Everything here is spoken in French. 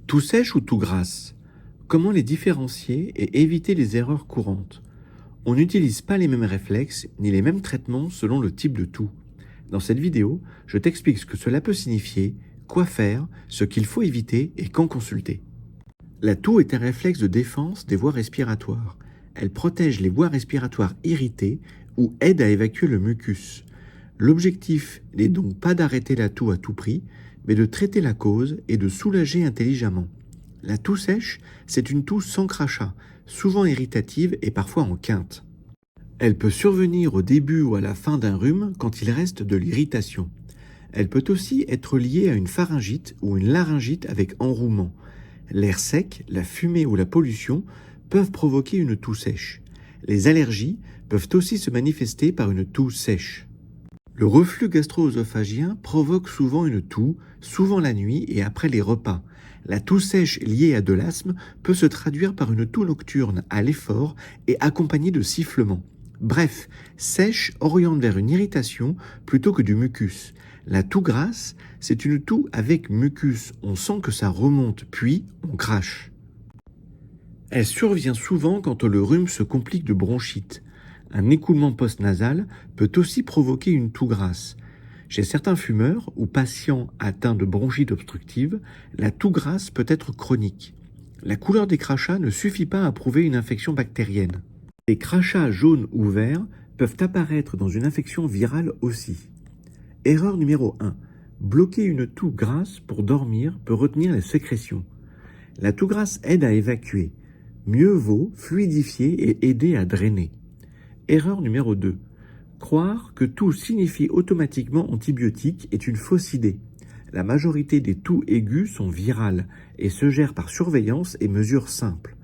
Toux sèche ou toux grasse? Comment les différencier et éviter les erreurs courantes? On n'utilise pas les mêmes réflexes ni les mêmes traitements selon le type de toux. Dans cette vidéo, je t'explique ce que cela peut signifier, quoi faire, ce qu'il faut éviter et quand consulter. La toux est un réflexe de défense des voies respiratoires. Elle protège les voies respiratoires irritées ou aide à évacuer le mucus. L'objectif n'est donc pas d'arrêter la toux à tout prix, mais de traiter la cause et de soulager intelligemment. La toux sèche, c'est une toux sans crachat, souvent irritative et parfois en quinte. Elle peut survenir au début ou à la fin d'un rhume quand il reste de l'irritation. Elle peut aussi être liée à une pharyngite ou une laryngite avec enrouement. L'air sec, la fumée ou la pollution peuvent provoquer une toux sèche. Les allergies peuvent aussi se manifester par une toux sèche. Le reflux gastro-œsophagien provoque souvent une toux, souvent la nuit et après les repas. La toux sèche liée à de l'asthme peut se traduire par une toux nocturne à l'effort et accompagnée de sifflements. Bref, sèche oriente vers une irritation plutôt que du mucus. La toux grasse, c'est une toux avec mucus. On sent que ça remonte, puis on crache. Elle survient souvent quand le rhume se complique de bronchite. Un écoulement post-nasal peut aussi provoquer une toux grasse. Chez certains fumeurs ou patients atteints de bronchite obstructive, la toux grasse peut être chronique. La couleur des crachats ne suffit pas à prouver une infection bactérienne. Les crachats jaunes ou verts peuvent apparaître dans une infection virale aussi. Erreur numéro 1. Bloquer une toux grasse pour dormir peut retenir les sécrétions. La toux grasse aide à évacuer. Mieux vaut fluidifier et aider à drainer. Erreur numéro 2. Croire que toux signifie automatiquement antibiotique est une fausse idée. La majorité des toux aiguës sont virales et se gèrent par surveillance et mesures simples.